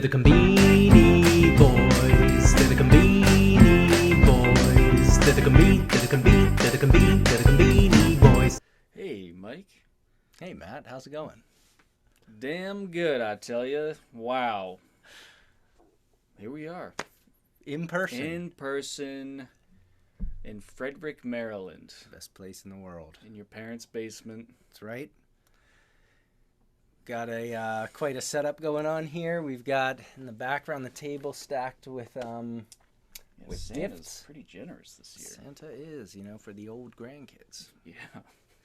The Combini Boys. They're the Combini Boys. They're the Combini Boys. Hey, Mike. Hey, Matt, how's it going? Damn good, I tell you. Wow. Here we are. In person. In person in Frederick, Maryland. Best place in the world. In your parents' basement. That's right. Got a quite a setup going on here. We've got in the background the table stacked with Santa's gifts. Pretty generous this year. Santa is, for the old grandkids. Yeah.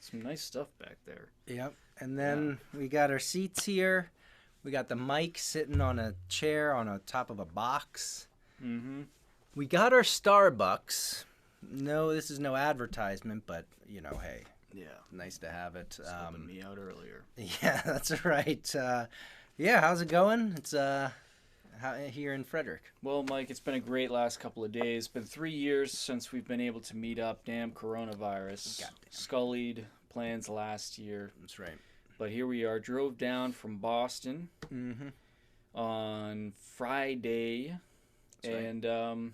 Some nice stuff back there. Yep. And then we got our seats here. We got the mic sitting on a chair on top of a box. Mm-hmm. We got our Starbucks. No, this is no advertisement, but hey, Yeah. nice to have it. Helping me out earlier. Yeah, that's right. How's it going? It's here in Frederick. Well, Mike, it's been a great last couple of days. Been 3 years since we've been able to meet up. Damn coronavirus. Goddamn. Scullied plans last year. That's right. But here we are. Drove down from Boston Mm-hmm. on Friday. That's right. And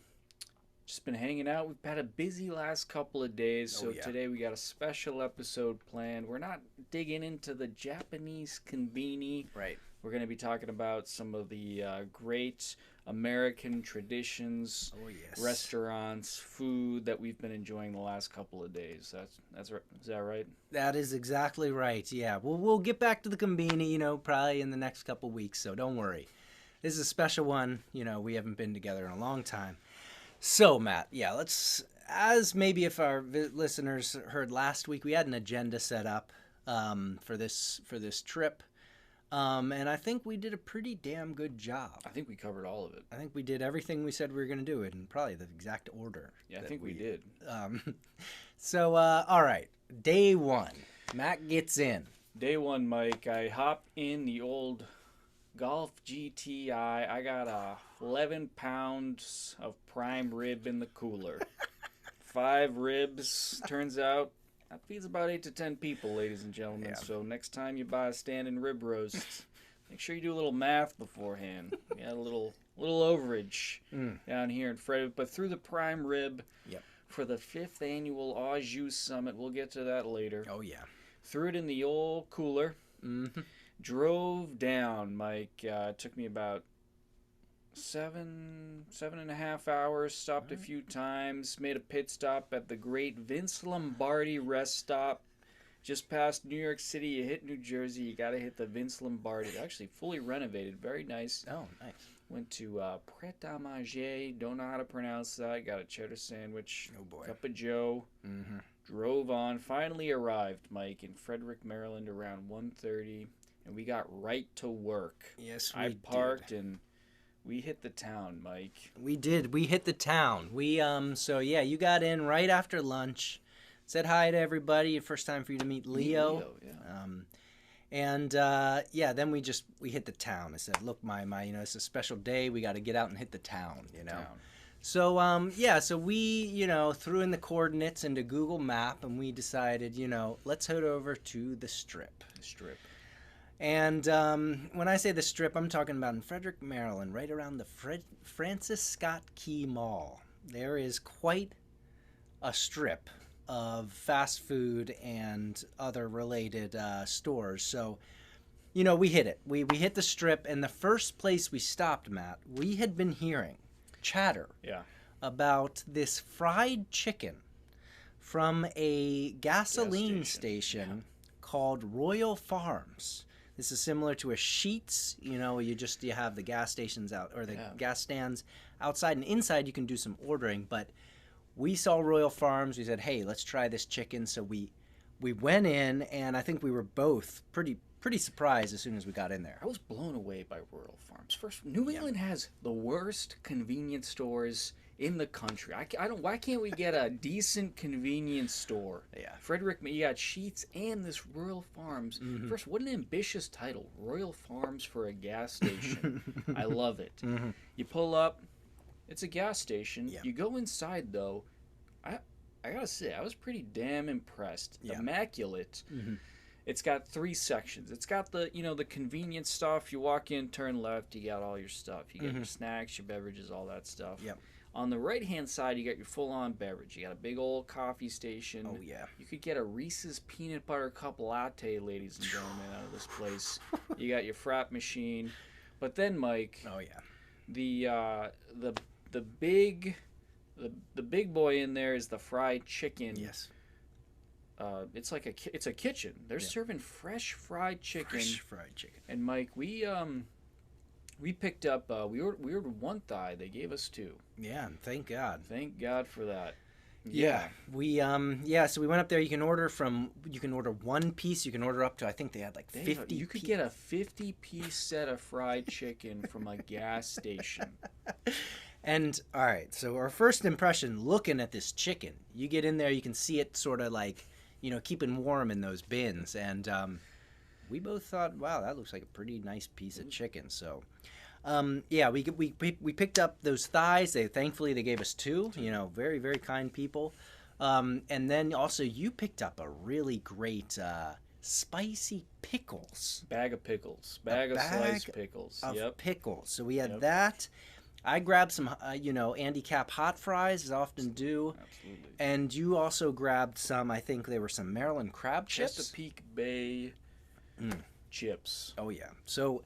just been hanging out. We've had a busy last couple of days. So today we got a special episode planned. We're not digging into the Japanese conveni. Right. We're going to be talking about some of the great American traditions, Oh yes. restaurants, food that we've been enjoying the last couple of days. That's right. Is that right? That is exactly right. Yeah. We'll get back to the conveni, probably in the next couple weeks. So don't worry. This is a special one. We haven't been together in a long time. So Matt, let's. As maybe if our listeners heard last week, we had an agenda set up for this trip. And I think we did a pretty damn good job. I think we covered all of it. I think we did everything we said we were going to do in probably the exact order. Yeah, I think we did. So, all right. Day one. Matt gets in. Day one, Mike, I hop in the old Golf GTI. I got 11 pounds of prime rib in the cooler. 5 ribs. Turns out that feeds about 8 to 10 people, ladies and gentlemen. Yeah. So next time you buy a standing rib roast, make sure you do a little math beforehand. You got a little overage down here in Frederick. But through the prime rib for the 5th annual Au Jus Summit, we'll get to that later. Oh, yeah. Threw it in the old cooler. Mm-hmm. Drove down, Mike. It took me about 7.5 hours. Stopped a few times. Made a pit stop at the great Vince Lombardi rest stop. Just past New York City, you hit New Jersey, you got to hit the Vince Lombardi. Actually, fully renovated. Very nice. Oh, nice. Went to Pret a Manger. Don't know how to pronounce that. Got a cheddar sandwich. Oh, boy. Cup of Joe. Mm-hmm. Drove on. Finally arrived, Mike, in Frederick, Maryland around 1:30. And we got right to work. Yes, we I did. parked and we hit the town, Mike. We did. We hit the town. You got in right after lunch. Said hi to everybody. First time for you to meet Leo. Yeah. Then we hit the town. I said, look, my, it's a special day. We got to get out and hit the town, So, so we, threw in the coordinates into Google Map and we decided, let's head over to the Strip. The Strip. And when I say the Strip, I'm talking about in Frederick, Maryland, right around the Francis Scott Key Mall. There is quite a strip of fast food and other related stores. So, we hit it. We hit the Strip, and the first place we stopped, Matt, we had been hearing chatter about this fried chicken from a gasoline station called Royal Farms. This is similar to a Sheetz, you have the gas stations out, or the gas stands outside, and inside you can do some ordering, but we saw Royal Farms. We said, hey, let's try this chicken. So we went in, and I think we were both pretty surprised as soon as we got in there. I was blown away by Royal Farms. First, New England has the worst convenience stores in the country. Why can't we get a decent convenience store? Yeah. Frederick, you got Sheetz and this Royal Farms. Mm-hmm. First, what an ambitious title. Royal Farms for a gas station. I love it. Mm-hmm. You pull up, it's a gas station. Yeah. You go inside, though. I gotta say, I was pretty damn impressed. Yeah. Immaculate. Mm-hmm. It's got 3 sections. It's got the, the convenient stuff. You walk in, turn left, you got all your stuff. You get your snacks, your beverages, all that stuff. Yep. On the right-hand side, you got your full-on beverage. You got a big old coffee station. Oh, yeah. You could get a Reese's Peanut Butter Cup latte, ladies and gentlemen, out of this place. You got your frap machine. But then, Mike, Oh, yeah. the big boy in there is the fried chicken. Yes. It's like it's a kitchen. They're serving fresh fried chicken. Fresh fried chicken. And Mike, we picked up we ordered 1 thigh. They gave us 2. Yeah, and thank God. Thank God for that. Yeah. So we went up there. You can order 1 piece. You can order up to, I think they had like 50. You could get a 50-piece set of fried chicken from a gas station. And all right, so our first impression looking at this chicken, you get in there, you can see it sort of like, keeping warm in those bins, and we both thought, wow, that looks like a pretty nice piece of chicken. So, we picked up those thighs. Thankfully they gave us 2. Very, very kind people. And then also you picked up a really great spicy pickles. Bag of pickles. Bag of sliced pickles. Of pickles. So we had that. I grabbed some, Andy Cap hot fries, as I often do. Absolutely. And you also grabbed some, I think they were some Maryland crab chips. Chesapeake Bay chips. Oh, yeah. So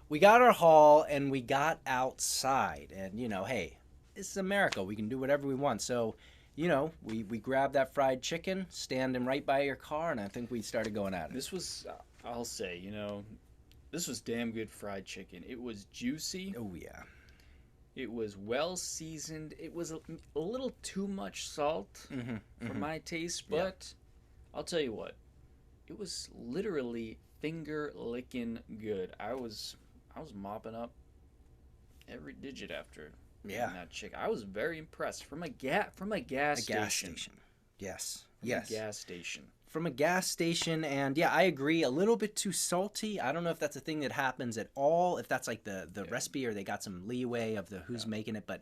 we got our haul and we got outside. And, hey, this is America. We can do whatever we want. So, we grabbed that fried chicken, standing right by your car, and I think we started going at it. This was, I'll say, this was damn good fried chicken. It was juicy. Oh, yeah. It was well seasoned. It was a little too much salt for my taste, but I'll tell you what, it was literally finger licking good. I was mopping up every digit after eating that chicken. I was very impressed from a gas station. Yes. From a gas station. From a gas station, and yeah, I agree, a little bit too salty. I don't know if that's a thing that happens at all, if that's like the recipe, or they got some leeway of the who's making it. But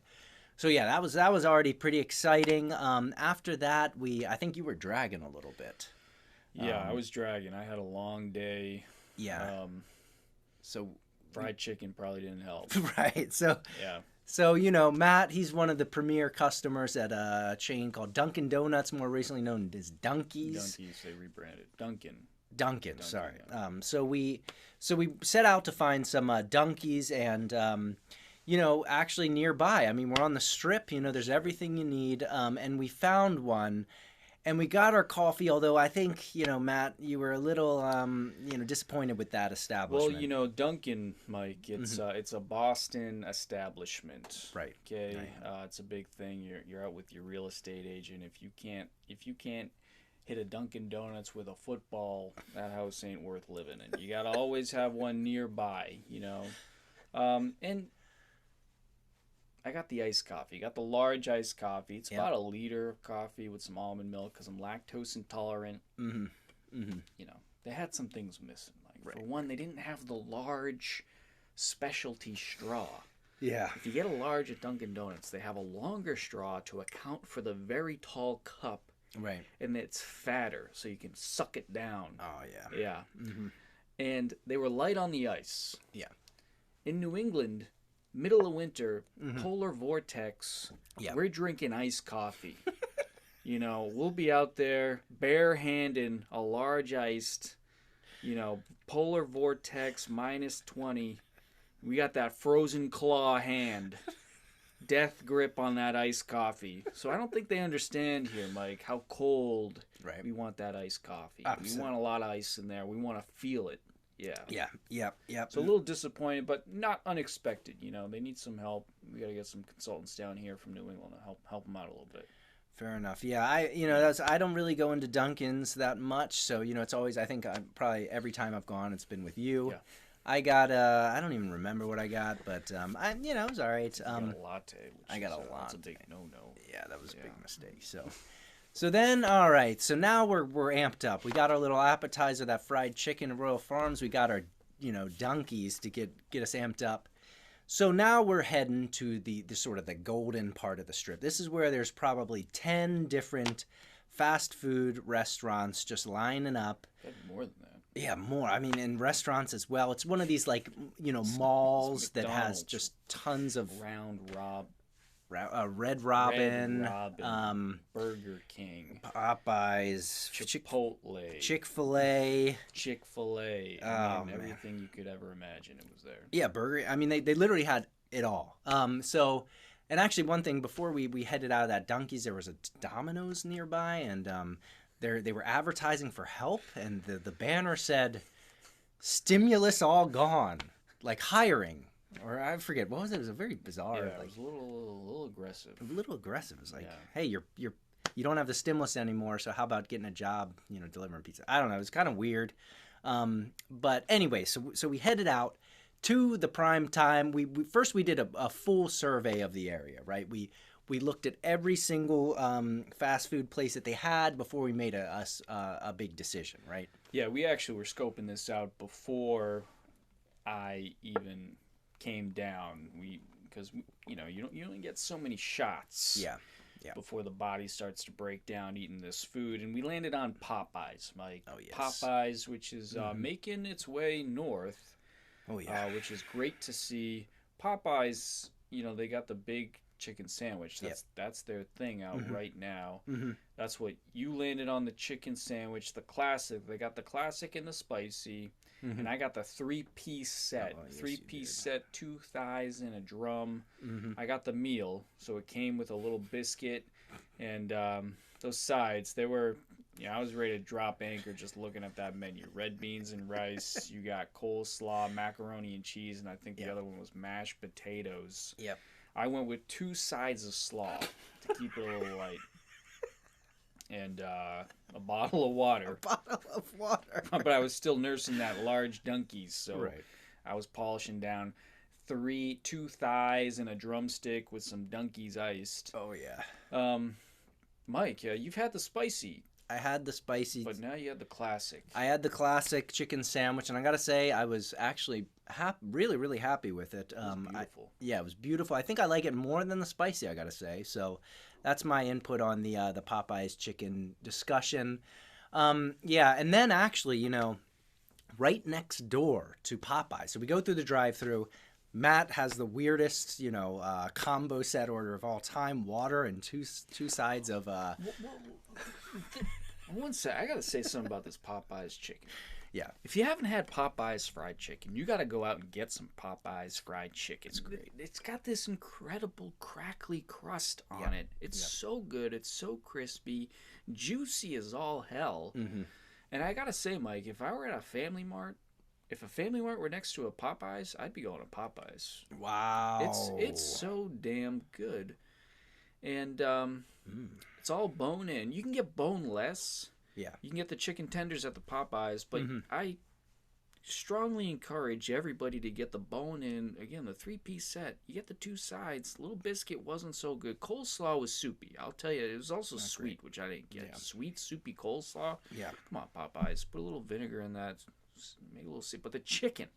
so yeah, that was already pretty exciting. After that, I think you were dragging a little bit. Yeah, I was dragging. I had a long day. Yeah. So fried chicken probably didn't help. Right. So yeah. So, Matt, he's one of the premier customers at a chain called Dunkin' Donuts, more recently known as Dunkies. Dunkies, they rebranded. Dunkin', sorry. Yeah. So we set out to find some Dunkies, and, actually nearby. I mean, we're on the Strip, there's everything you need, and we found one. And we got our coffee, although I think, Matt, you were a little, disappointed with that establishment. Well, Dunkin', Mike, it's it's a Boston establishment. Right. Okay. Right. It's a big thing. You're out with your real estate agent. If you can't hit a Dunkin' Donuts with a football, that house ain't worth living in. You gotta always have one nearby. And I got the iced coffee. Got the large iced coffee. It's about a liter of coffee with some almond milk because I'm lactose intolerant. They had some things missing. Like for one, they didn't have the large specialty straw. Yeah. If you get a large at Dunkin' Donuts, they have a longer straw to account for the very tall cup. Right. And it's fatter, so you can suck it down. Oh, yeah. Yeah. And they were light on the ice. Yeah. In New England, middle of winter, polar vortex, we're drinking iced coffee. We'll be out there bare-handing a large iced, polar vortex -20. We got that frozen claw hand, death grip on that iced coffee. So I don't think they understand here, Mike, how cold we want that iced coffee. Absolutely. We want a lot of ice in there. We want to feel it. Yeah. Yeah. So a little disappointed, but not unexpected. They need some help. We got to get some consultants down here from New England to help them out a little bit. Fair enough. Yeah, I don't really go into Dunkin's that much, so it's always, I think probably every time I've gone, it's been with you. Yeah. I got I don't even remember what I got, but it was all right. You got a latte. I got a latte. That's a big no-no. Yeah, that was a big mistake. So then, all right. So now we're amped up. We got our little appetizer, that fried chicken at Royal Farms. We got our Dunkies to get us amped up. So now we're heading to the sort of the golden part of the Strip. This is where there's probably 10 different fast food restaurants just lining up. More than that. Yeah, more. I mean, in restaurants as well. It's one of these like malls that has McDonald's. just tons of Round Rob, Red Red Robin, Robin, Burger King, Popeyes, Chipotle, Chick-fil-A. Chick-fil-A. Oh, I mean, man. everything you could ever imagine, it was there. Yeah, burger. I mean, they literally had it all. So, and actually, one thing before we headed out of that Dunkies, there was a Domino's nearby, and they were advertising for help, and the banner said, "Stimulus all gone," like hiring, or I forget what was it. It was a very bizarre, Yeah, like it was a little aggressive. a little aggressive. It was like, Yeah. "Hey, you don't have the stimulus anymore, so how about getting a job, delivering pizza?" I don't know. It was kind of weird. But anyway, so we headed out to the prime time. We first we did a full survey of the area, right? We looked at every single fast food place that they had before we made a big decision, right? Yeah, we actually were scoping this out before I even came down. Because you only get so many shots. Yeah. Before the body starts to break down eating this food, and we landed on Popeyes, Mike. Oh, yes. Popeyes, which is making its way north. Oh yeah. Which is great to see. Popeyes, they got the big chicken sandwich. That's their thing out right now. Mhm. That's what you landed on, the chicken sandwich, the classic. They got the classic and the spicy, and I got the three-piece set. Oh, yes, you Three-piece did. set, 2 thighs and a drum. Mhm. I got the meal, so it came with a little biscuit and those sides. They were. I was ready to drop anchor just looking at that menu. Red beans and rice. You got coleslaw, macaroni and cheese, and I think the other one was mashed potatoes. Yep. I went with 2 sides of slaw to keep it a little light. And a bottle of water. Bottle of water. But I was still nursing that large Dunkies, so Right. I was polishing down 2 thighs and a drumstick with some Dunkies iced. Oh yeah. Mike, you've had the spicy, I had the spicy. but now you had the classic. I had the classic chicken sandwich, and I gotta say, I was actually really, really happy with it. It was beautiful. Yeah, it was beautiful. I think I like it more than the spicy. I gotta say. So, that's my input on the Popeyes chicken discussion. Yeah, and then actually, right next door to Popeyes, so we go through the drive-through. Matt has the weirdest, combo set order of all time: water and two sides of. One sec, I gotta say something about this Popeyes chicken. Yeah. If you haven't had Popeyes fried chicken, you gotta go out and get some Popeyes fried chicken. It's great. It's got this incredible crackly crust on it. It's so good. It's so crispy, juicy as all hell. Mm-hmm. And I gotta say, Mike, if I were at a Family Mart, if a Family Mart were next to a Popeyes, I'd be going to Popeyes. Wow. It's so damn good, and it's all bone in. You can get boneless. Yeah. You can get the chicken tenders at the Popeyes, but Mhm. I strongly encourage everybody to get the bone in. Again, the 3-piece set. You get the 2 sides. Little biscuit wasn't so good. Coleslaw was soupy. I'll tell you, it was also Not sweet, great. which I didn't get. Yeah. Sweet, soupy coleslaw. Yeah. Come on, Popeyes. Put a little vinegar in that. Make a little sip. But the chicken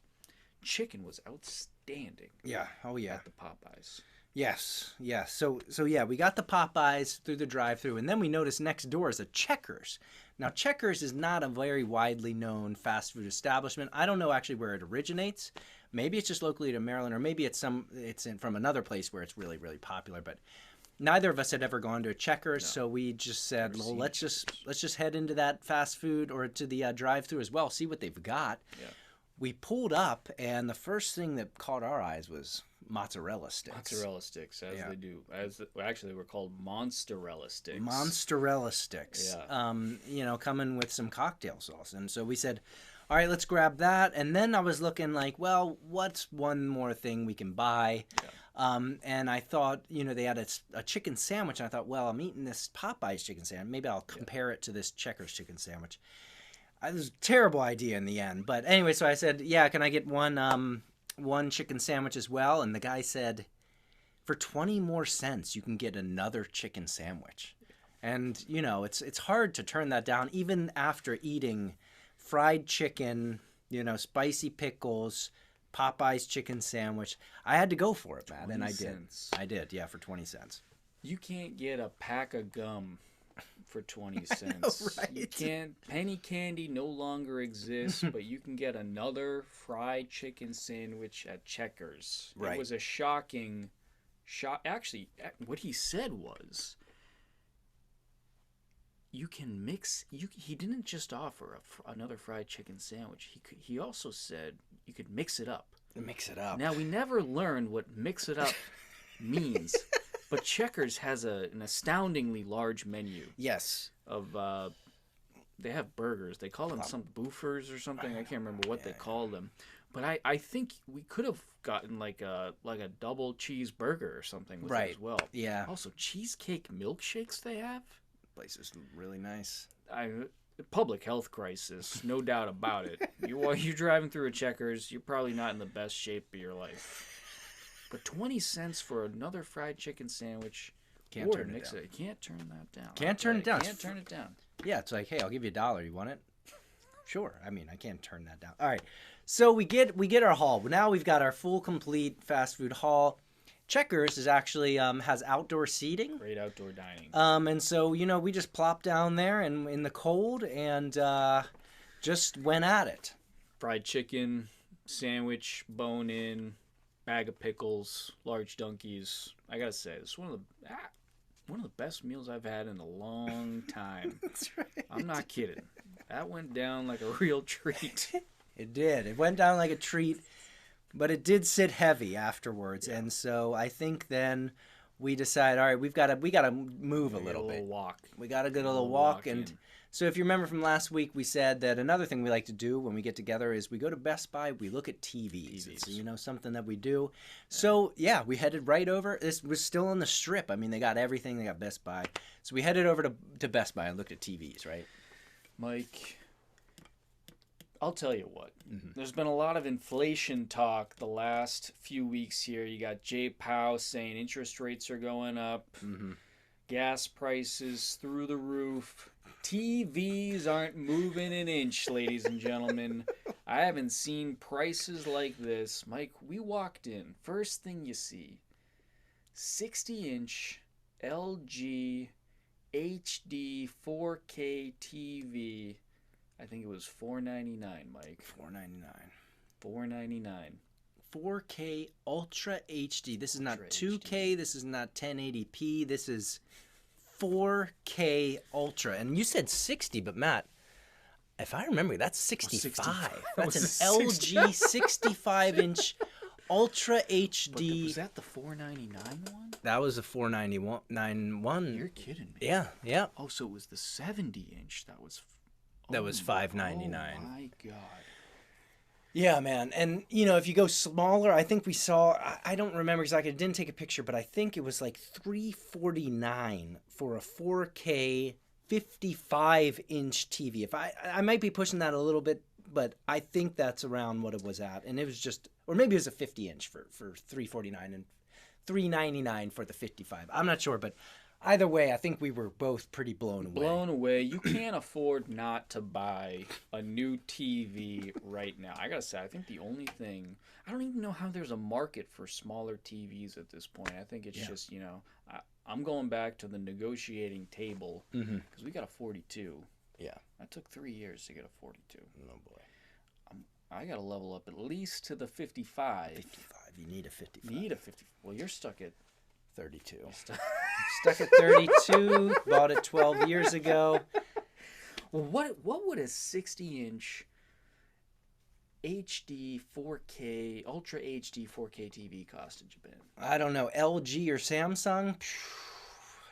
was outstanding Yeah. Oh yeah. at the Popeyes. Yes. Yeah. So yeah, we got the Popeyes through the drive-through, and then we noticed next door is a Checkers. Now, Checkers is not a very widely known fast food establishment. I don't know actually where it originates. Maybe it's just locally to Maryland, or maybe it's from another place where it's really, really popular. But neither of us had ever gone to a Checkers, so we just said, Never well, seen let's just head into that fast food or to the drive-through as well, see what they've got. Yeah. We pulled up, and the first thing that caught our eyes was mozzarella sticks. Mozzarella sticks, as Yeah. they do. Actually, they were called Monsterella sticks. Monsterella sticks. Yeah. Coming with some cocktail sauce. And so we said, all right, let's grab that. And then I was looking like, well, what's one more thing we can buy? Yeah. And I thought, they had a chicken sandwich. And I thought, well, I'm eating this Popeyes chicken sandwich. Maybe I'll compare it to this Checkers chicken sandwich. It was a terrible idea in the end. But anyway, so I said, yeah, can I get one chicken sandwich as well? And the guy said, for 20 more cents, you can get another chicken sandwich. And, it's hard to turn that down, even after eating fried chicken, spicy pickles, Popeyes chicken sandwich. I had to go for it, Matt, and I did. 20 cents. I did, yeah, for 20 cents. You can't get a pack of gum for 20 cents. You right? can't. Penny candy no longer exists, but you can get another fried chicken sandwich at Checkers. Right. It was a shocking shock. Actually, what he said was, you can mix. He didn't just offer another fried chicken sandwich. He also said you could mix it up. Mix it up. Now, we never learned what mix it up means, but Checkers has an astoundingly large menu Yes. of, they have burgers. They call them some boofers or something. I can't remember what they call them. But I think we could have gotten like a double cheeseburger or something with it as well. Yeah. Also, cheesecake milkshakes they have? Place is really nice. Public health crisis, no doubt about it. While you're driving through a Checkers, you're probably not in the best shape of your life. But 20 cents for another fried chicken sandwich, Can't or turn it mix down. it. Can't turn that down. Can't turn it down. Can't turn it down. Yeah, it's like, hey, I'll give you $1. You want it? Sure. I mean, I can't turn that down. All right. So we get our haul. Now we've got our full, complete fast food haul. Checkers is actually has outdoor seating. Great outdoor dining. And so, we just plopped down there and in the cold and just went at it. Fried chicken, sandwich, bone in, bag of pickles, large donkeys. I gotta say, this is one of the best meals I've had in a long time. That's right. I'm not kidding. That went down like a real treat. It did. It went down like a treat, but it did sit heavy afterwards. Yeah. And so I think then we decided, all right, we got to move a little bit. Walk. We got to get a little walk. And so if you remember from last week, we said that another thing we like to do when we get together is we go to Best Buy, we look at TVs. It's, something that we do. Yeah. So, yeah, we headed right over. This was still on the Strip. I mean, they got everything. They got Best Buy. So we headed over to Best Buy and looked at TVs, right? Mike, I'll tell you what. Mm-hmm. There's been a lot of inflation talk the last few weeks here. You got Jay Powell saying interest rates are going up. Mm-hmm. Gas prices through the roof. TVs aren't moving an inch, ladies and gentlemen. I haven't seen prices like this. Mike, we walked in. First thing you see, 60-inch LG HD 4K TV. I think it was $499, Mike. $499. 4K Ultra HD. This is not 2K. This is not 1080p. This is 4K Ultra. And you said 60, but Matt, if I remember, that's 65. That's an LG 65-inch Ultra HD. Was that the $499 one? That was a $499. You're kidding me. Yeah. Oh, so it was the 70-inch that was... That was $599. Oh my God. Yeah, man. And, if you go smaller, I think we saw, I don't remember exactly, I didn't take a picture, but I think it was like $349 for a 4K 55-inch TV. If I might be pushing that a little bit, but I think that's around what it was at. And it was just, or maybe it was a 50-inch for $349 and $399 for the 55. I'm not sure, but either way, I think we were both pretty blown away. You can't afford not to buy a new TV right now. I gotta say, I think the only thing, I don't even know how there's a market for smaller TVs at this point. I think it's just, I'm going back to the negotiating table because we got a 42. Yeah. That took 3 years to get a 42. Oh, boy. I got to level up at least to the 55. 55. You need a 55. Well, you're stuck at 32. Stuck at 32. Bought it 12 years ago. Well, what would a 60-inch HD 4K Ultra HD 4K TV cost in Japan? I don't know. LG or Samsung?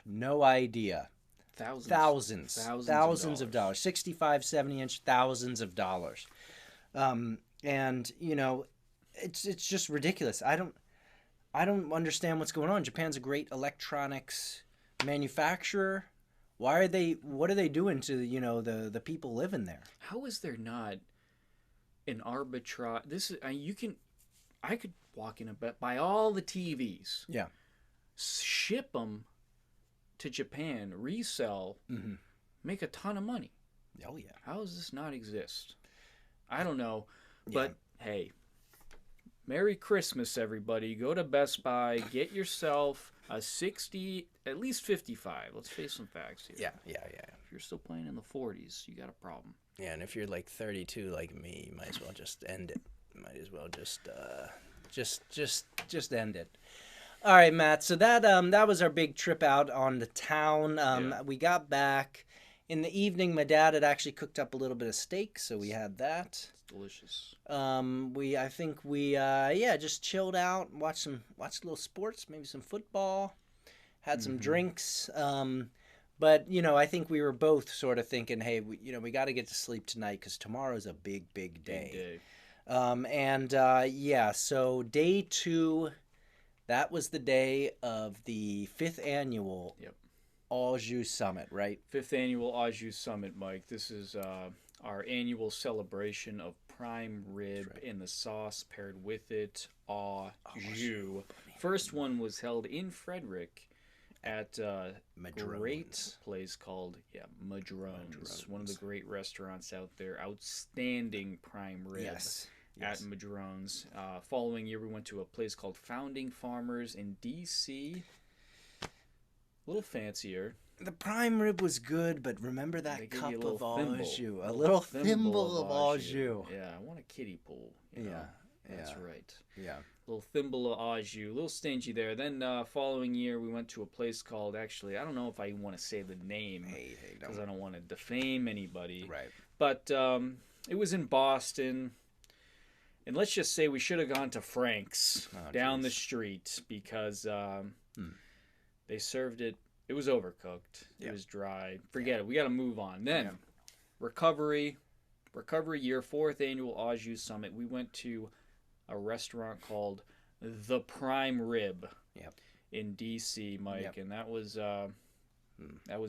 No idea. Thousands of dollars. 65, 70-inch, thousands of dollars. And it's just ridiculous. I don't understand what's going on. Japan's a great electronics manufacturer. What are they doing to the people living there? How is there not an arbitrage? I could walk in buy all the TVs. Yeah. Ship them to Japan, resell, make a ton of money. Oh yeah. How does this not exist? I don't know, but hey, Merry Christmas, everybody. Go to Best Buy, get yourself A 60, at least 55. Let's face some facts here. Yeah. If you're still playing in the 40s, you got a problem. Yeah, and if you're like 32 like me, you might as well just end it. Might as well just end it. All right, Matt. So that was our big trip out on the town. We got back in the evening. My dad had actually cooked up a little bit of steak, so we had that. It's delicious. I think we just chilled out, watched a little sports, maybe some football, had some drinks. But I think we were both sort of thinking, hey, we got to get to sleep tonight because tomorrow's a big day. So day 2, that was the day of the 5th annual Au Jus Summit, right? 5th annual Au Jus Summit, Mike. This is our annual celebration of prime rib and the sauce paired with it, Au Jus. First one was held in Frederick at a great place called Madrone's. One of the great restaurants out there. Outstanding prime rib. Yes. At Madrone's. Following year, we went to a place called Founding Farmers in D.C. A little fancier. The prime rib was good, but remember that cup of au jus. A little thimble of au jus. Yeah, I want a kiddie pool. That's right. Yeah. A little thimble of au jus. A little stingy there. Then following year, we went to a place called, actually, I don't know if I want to say the name. Because I don't want to defame anybody. Right. But it was in Boston. And let's just say we should have gone to Frank's down the street because they served it. It was overcooked. It was dry. Forget it. We got to move on. Then recovery year, 4th annual Au Jus Summit. We went to a restaurant called The Prime Rib in D.C., Mike, and that was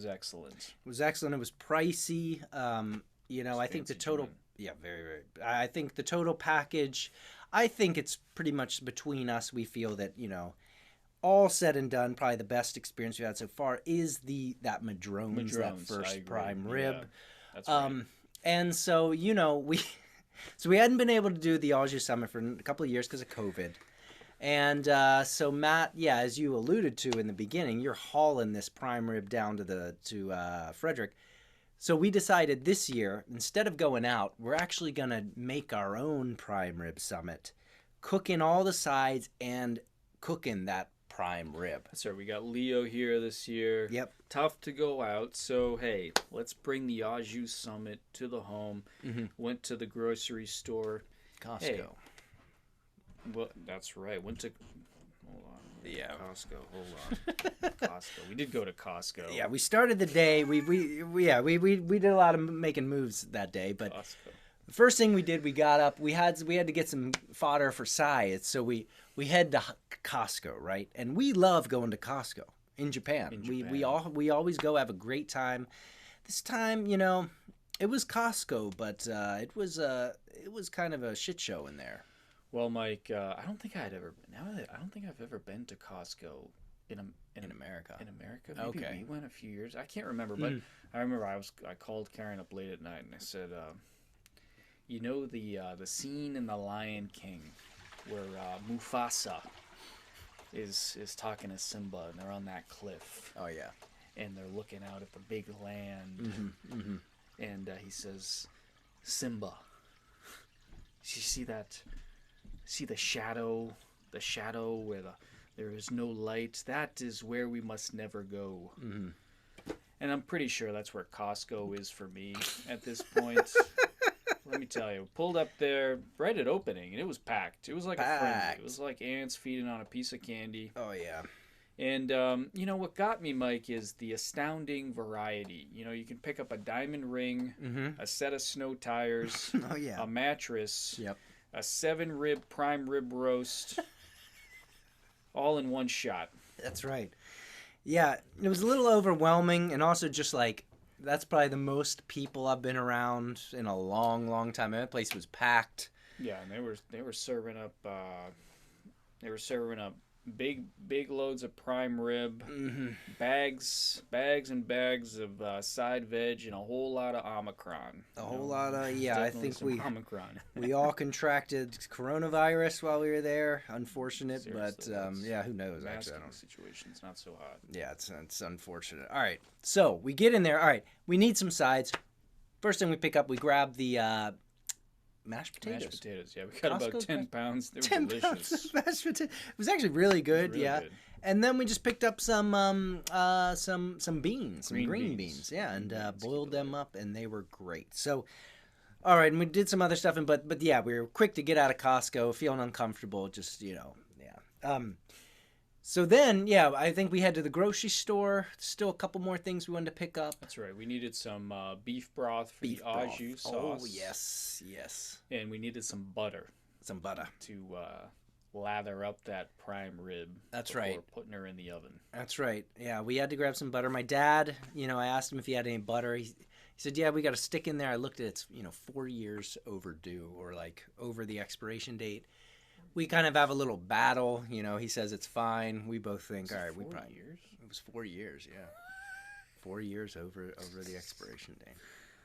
excellent. It was excellent. It was pricey. I think the total. Yeah, very, very. I think the total package, I think it's pretty much between us. We feel that, all said and done, probably the best experience we've had so far is that Madrone's, that first prime rib. Yeah, that's right. And so, we hadn't been able to do the Au Jus Summit for a couple of years because of COVID. And so Matt, as you alluded to in the beginning, you're hauling this prime rib down to Frederick. So we decided this year, instead of going out, we're actually going to make our own prime rib summit, cooking all the sides and cooking that prime rib. That's right. We got Leo here this year. Yep. Tough to go out. So, hey, let's bring the Au Jus Summit to the home. Went to the grocery store. Costco. Hey, well, that's right. Went to... Hold on. Yeah. Costco. Hold on. Costco. We did go to Costco. Yeah, we started the day. We did a lot of making moves that day, but Costco. the first thing we did, we got up. We had to get some fodder for sides, so we head to Costco, right? And we love going to Costco in Japan. We always go, have a great time. This time, it was Costco, but it was kind of a shit show in there. Well, Mike, I don't think I've ever been to Costco in America. In America, maybe we went a few years. I can't remember, but I remember I called Karen up late at night and I said, the scene in The Lion King where Mufasa is talking to Simba and they're on that cliff. Oh yeah. And they're looking out at the big land, and he says, "Simba, you see that? See the shadow where there is no light. That is where we must never go." And I'm pretty sure that's where Costco is for me at this point. Let me tell you, pulled up there right at opening, and it was packed. It was like a frenzy. It was like ants feeding on a piece of candy. Oh yeah. And what got me, Mike, is the astounding variety. You can pick up a diamond ring, a set of snow tires, oh yeah, a mattress. Yep. A 7-rib prime rib roast, all in one shot. That's right. Yeah, it was a little overwhelming, and also just like that's probably the most people I've been around in a long, long time. That place was packed. Yeah, and they were serving up big loads of prime rib, bags and bags of side veg, and a whole lot of Omicron. A whole lot of, yeah, I Definitely think some we Omicron. we all contracted coronavirus while we were there. Unfortunate, but Seriously, that's- yeah, who knows? Actually, I Masking don't. situation's not so hot. Yeah, it's unfortunate. All right, so we get in there. All right, we need some sides. First thing we pick up, we grab the mashed potatoes. Mashed potatoes, yeah. We got about Costco's 10 pounds. They were 10 delicious. pounds of mashed potatoes. It was actually really good, Really yeah. good. And then we just picked up some beans, some Green green beans. beans, yeah, and Beans, boiled keep it them up, and they were great. So, all right, and we did some other stuff, and but yeah, we were quick to get out of Costco, feeling uncomfortable, just yeah. So then, yeah, I think we head to the grocery store. Still a couple more things we wanted to pick up. That's right. We needed some beef broth for the au jus sauce. Oh yes, And we needed some butter some butter. to lather up that prime rib. That's before right. Putting her in the oven. That's right. Yeah, we had to grab some butter. My dad, I asked him if he had any butter. He said, yeah, we got a stick in there. I looked at it. It's 4 years overdue, or like over the expiration date. We kind of have a little battle. He says it's fine. We both think, all right, we 4 probably. years? It was 4 years, yeah. 4 years over the expiration date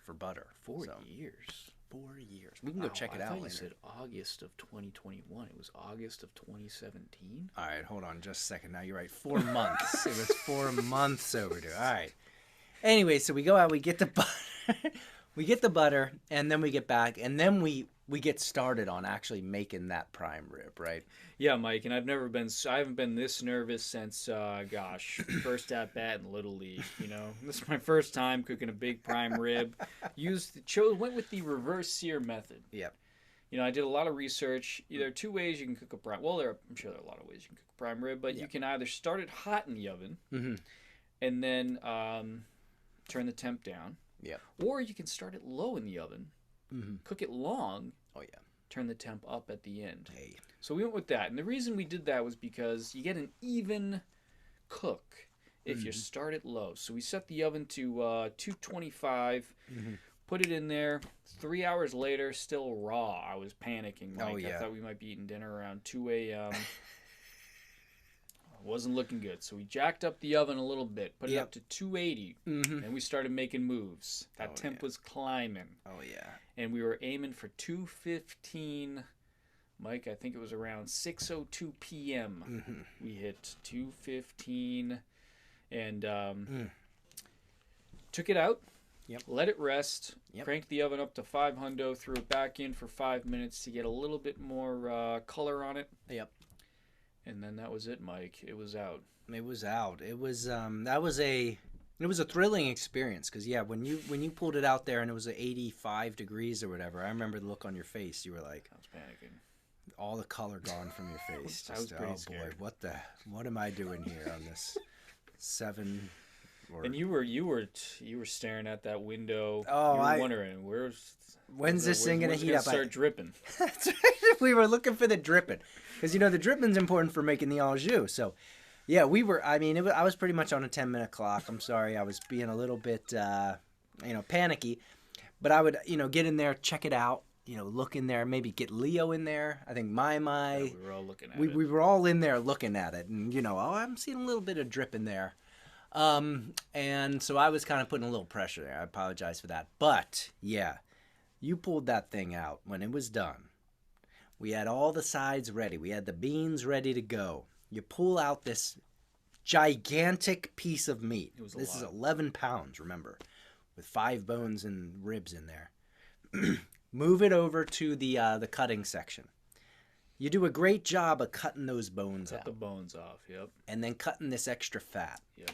for butter. 4 So, years. 4 years. We can go check it I out thought later. you said August of 2021. It was August of 2017. All right, hold on just a second. Now you're right. 4 months. It was 4 months overdue. All right. Anyway, so we go out, we get the butter, and then we get back, and then we get started on actually making that prime rib, right? Yeah, Mike, and I haven't been this nervous since, first at bat in Little League. This is my first time cooking a big prime rib. Went with the reverse sear method. Yep. I did a lot of research. There are two ways you can cook a prime. Well, I'm sure there are a lot of ways you can cook a prime rib, but you can either start it hot in the oven, and then turn the temp down. Yep. Or you can start it low in the oven, cook it long. Oh yeah. Turn the temp up at the end. Hey. So we went with that. And the reason we did that was because you get an even cook if you start it low. So we set the oven to 225, put it in there. 3 hours later, still raw. I was panicking, Mike. Oh, yeah. I thought we might be eating dinner around 2 a.m. Wasn't looking good. So we jacked up the oven a little bit, put it up to 280, and we started making moves. That temp was climbing. Oh yeah. And we were aiming for 2:15. Mike, I think it was around 6:02 p.m. We hit 2:15 and took it out. Yep. Let it rest. Yep. Cranked the oven up to 500. Threw it back in for 5 minutes to get a little bit more color on it. Yep. And then that was it, Mike. It was out. It was out. It was it was a thrilling experience because when you pulled it out there and it was 85 degrees or whatever, I remember the look on your face. You were like, I was panicking. all the color gone from your face. I was pretty boy, scared. what am I doing here on this 7? And you were staring at that window. Oh, you were I- wondering When's this thing gonna when's it heat up? Start dripping. That's right. We were looking for the dripping because the dripping's important for making the au jus. So, yeah, we were. I mean, I was pretty much on a 10-minute clock. I'm sorry, I was being a little bit, panicky, but I would, get in there, check it out, look in there, maybe get Leo in there. I think We were all looking at it. we were all in there looking at it, and I'm seeing a little bit of drip in there. And so I was kind of putting a little pressure there. I apologize for that, but yeah. You pulled that thing out when it was done. We had all the sides ready. We had the beans ready to go. You pull out this gigantic piece of meat. It was a This is lot. 11 pounds, remember, with 5 bones and ribs in there. Move it over to the cutting section. You do a great job of cutting those bones Cut out the bones off. Yep. and then cutting this extra fat. Yep.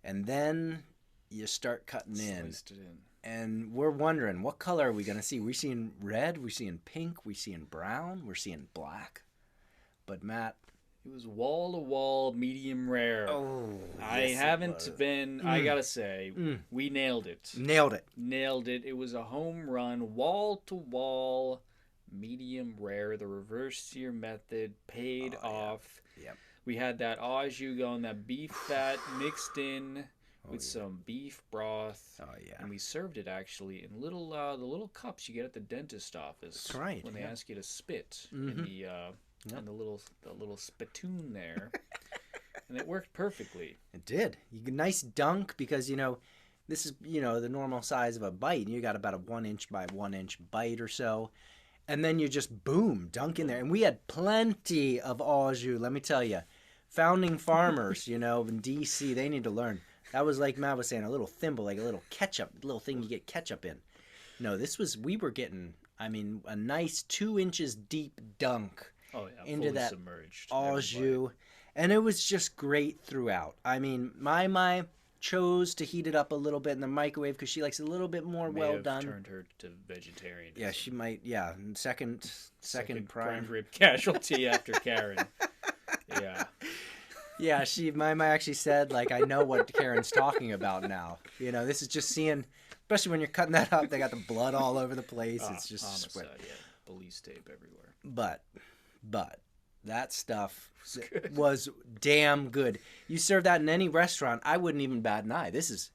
And then you start cutting in. Sliced it in. And we're wondering, what color are we going to see? We're seeing red, we're seeing pink, we're seeing brown, we're seeing black. But Matt... It was wall to wall, medium rare. I gotta say, we nailed it. Nailed it. Nailed it. It was a home run, wall to wall, medium rare. The reverse sear method paid off. Yep. We had that au jus going, that beef fat mixed in with some beef broth. Oh, yeah. And we served it actually in the little cups you get at the dentist office. That's right, When they yeah. ask you to spit in and the little spittoon there, and it worked perfectly. It did. You get a nice dunk because, this is, the normal size of a bite. And you got about a 1 inch by 1 inch bite or so. And then you just, boom, dunk in there. And we had plenty of au jus, let me tell you. Founding farmers, in D.C., they need to learn. That was like Matt was saying, a little thimble, like a little ketchup, little thing you get ketchup in. No, we were getting, a nice 2 inches deep dunk. Oh yeah, into fully that submerged. au every jus. And it was just great throughout. My chose to heat it up a little bit in the microwave because she likes it a little bit more bite. May well have done. Turned her to vegetarian. Yeah, she might. Yeah, second prime. rib casualty after Karen. Yeah. Yeah, my actually said, like, I know what Karen's talking about now. This is just seeing, especially when you're cutting that up, they got the blood all over the place. It's just homicide, yeah. Police tape everywhere. But that stuff was damn good. You serve that in any restaurant, I wouldn't even bat an eye. This is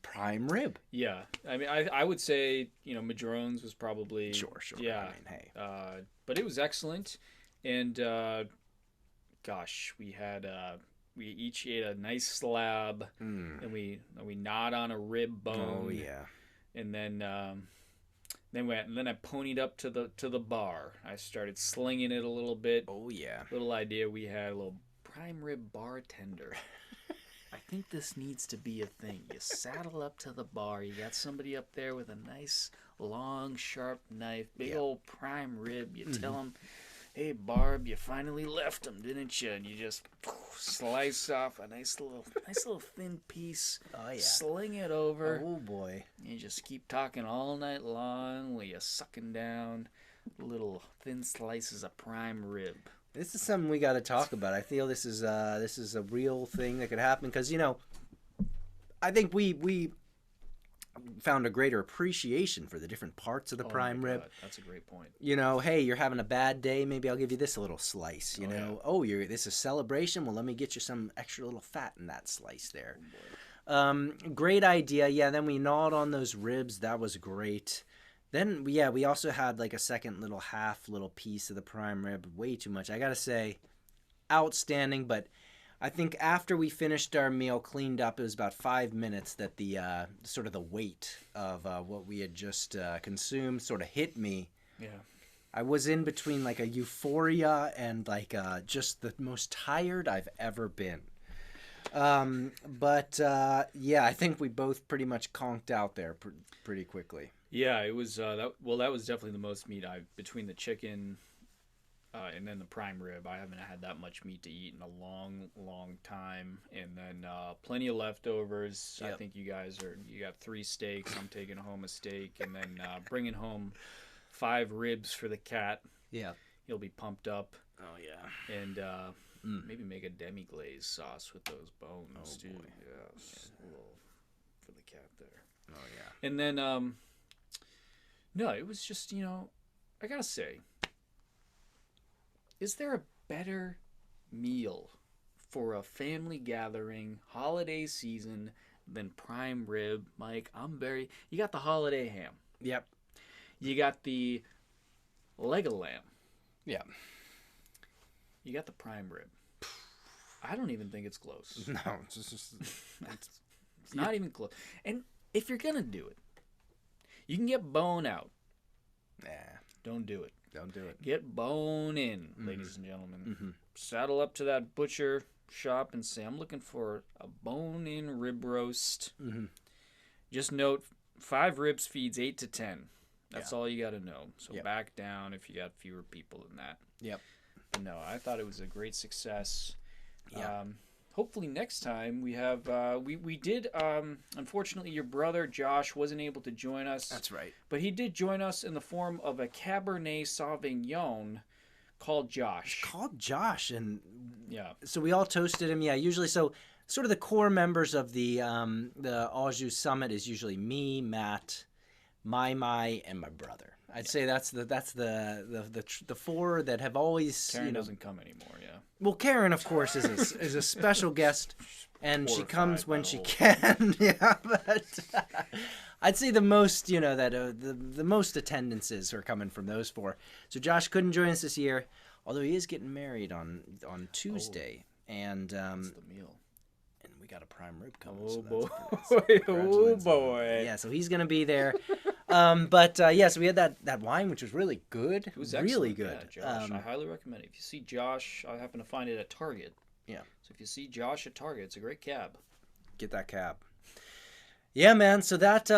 prime rib. Yeah, I would say Madrone's was probably Sure. Yeah, Hey. but it was excellent, and gosh, we each ate a nice slab, and we gnawed on a rib bone. Oh yeah. And then I ponied up to the bar. I started slinging it a little bit. Oh yeah. Little idea we had, a little prime rib bartender. I think this needs to be a thing. You saddle up to the bar. You got somebody up there with a nice, long, sharp knife, big old prime rib. You tell them, "Hey, Barb, you finally left them, didn't you?" And you just slice off a nice little thin piece. Oh yeah. Sling it over. Oh boy. You just keep talking all night long while you're sucking down little thin slices of prime rib. This is something we got to talk about. I feel this is a real thing that could happen because I think we found a greater appreciation for the different parts of the prime rib. God, that's a great point. Hey, you're having a bad day. Maybe I'll give you this little slice. This is a celebration. Well, let me get you some extra little fat in that slice there. Great idea. Yeah. Then we gnawed on those ribs. That was great. Then we also had like a second little piece of the prime rib. Way too much. I gotta say, outstanding. But I think after we finished our meal, cleaned up, it was about 5 minutes that the sort of the weight of what we had just consumed sort of hit me. Yeah. I was in between like a euphoria and like just the most tired I've ever been. I think we both pretty much conked out there pretty quickly. Yeah, it was that was definitely the most meat between the chicken and then the prime rib. I haven't had that much meat to eat in a long time, and then plenty of leftovers. Yep. I think you got 3 steaks. I'm taking home a steak, and then bringing home 5 ribs for the cat. Yeah, He'll be pumped up. Oh yeah. And maybe make a demi-glaze sauce with those bones too. Boy. Yes, a little for the cat there. Oh yeah. And then no, it was just, I gotta say, is there a better meal for a family gathering, holiday season, than prime rib? Mike, you got the holiday ham. Yep. You got the leg of lamb. Yeah. You got the prime rib. I don't even think it's close. No, it's not even close. And if you're gonna do it, you can get bone out. Nah, Don't do it. don't do it. Get bone in, ladies and gentlemen. Saddle up to that butcher shop and say, "I'm looking for a bone-in rib roast." Just note, 5 ribs feeds 8 to 10. That's all you got to know. So back down if you got fewer people than that. Yep. But no, I thought it was a great success. Yeah. Hopefully next time we have we did unfortunately your brother Josh wasn't able to join us. That's right. But he did join us in the form of a Cabernet Sauvignon called Josh. Called Josh, and Yeah. so we all toasted him. Yeah, usually so. Sort of the core members of the Au Jus Summit is usually me, Matt, Mai, and my brother. I'd say that's the 4 that have always Karen doesn't come anymore. Yeah. Well, Karen, of course, is a special guest, and she comes Horrified when by she the can. Yeah, but I'd say the most, that the most attendances are coming from those 4. So Josh couldn't join us this year. Although he is getting married on Tuesday, and That's the meal. and we got a prime rib coming. Oh so boy! that's pretty- Oh congratulations. boy! Yeah, so he's gonna be there. But yeah, so we had that wine, which was really good. It was really excellent. good. Yeah, Josh, I highly recommend it. If you see Josh, I happen to find it at Target. Yeah. So if you see Josh at Target, it's a great cab. Get that cab. Yeah, man. So that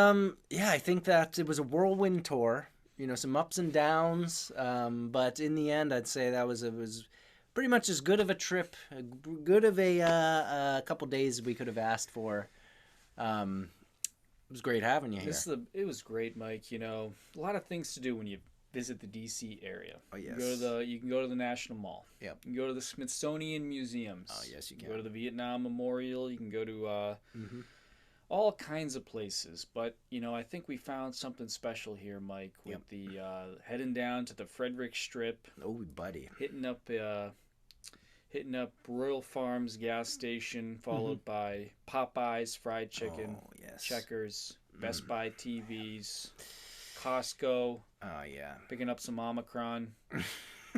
yeah, I think that it was a whirlwind tour. You know, some ups and downs. But in the end, I'd say that was pretty much as good of a trip, good of a couple days we could have asked for. It was great having you here. It was great, Mike. You know, a lot of things to do when you visit the DC area. Oh, yes. You can go to the National Mall. Yep. You can go to the Smithsonian Museums. Oh, yes, you Go can. to the Vietnam Memorial. You can go to Mhm. all kinds of places. But you know, I think we found something special here, Mike, with Yep. the heading down to the Frederick Strip, Oh, buddy. hitting up Royal Farms gas station, followed by Popeyes fried chicken, Oh, yes. Checkers, Best Buy TVs, Costco, Oh, yeah. picking up some Omicron,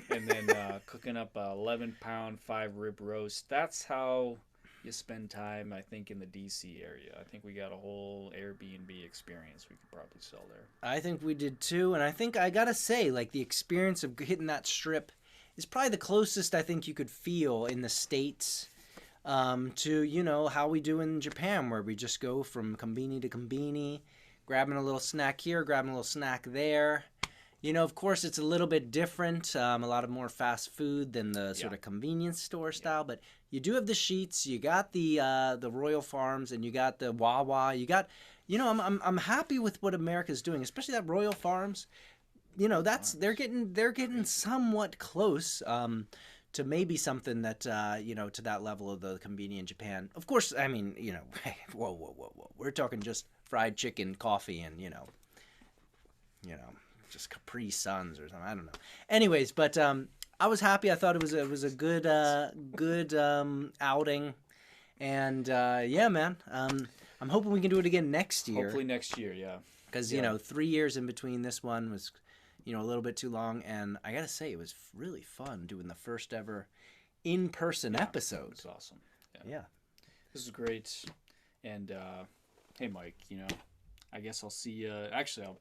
and then cooking up a 11-pound 5-rib roast. That's how you spend time, I think, in the DC area. I think we got a whole Airbnb experience we could probably sell there. I think we did too, and I think I gotta say, like, the experience of hitting that strip is probably the closest I think you could feel in the States to, you know, how we do in Japan, where we just go from konbini to konbini, grabbing a little snack here, grabbing a little snack there. You know, of course, it's a little bit different, a lot of more fast food than the sort of convenience store style, but you do have the Sheetz, you got the Royal Farms, and you got the Wawa. You got, you know, I'm happy with what America's doing, especially that Royal Farms. You know, they're getting somewhat close to maybe something that you know, to that level of the convenience in Japan. Of course, I mean, you know, whoa, we're talking just fried chicken, coffee, and you know, just Capri Suns or something. I don't know. Anyways, but I was happy. I thought it was a good outing, and yeah, man. I'm hoping we can do it again next year. Hopefully next year, yeah. Because you know, 3 years in between this one was, you know, a little bit too long, and I gotta say, it was really fun doing the first ever in-person episode. It's awesome. Yeah. This is great. And hey, Mike, you know, I guess I'll see you. Actually, I'll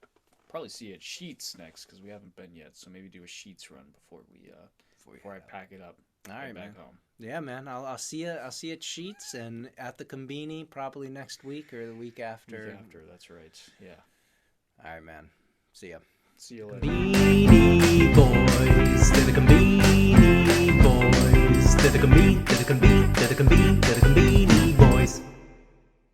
probably see you at Sheetz next because we haven't been yet. So maybe do a Sheetz run before I pack it up. All right, head man. back home. Yeah, man. I'll see you. I'll see you at Sheetz and at the Konbini probably next week or the week after. Week after, that's right. Yeah. All right, man. See ya. See you later. Beanie Boys, they're the Conbini Boys, they're the Conbini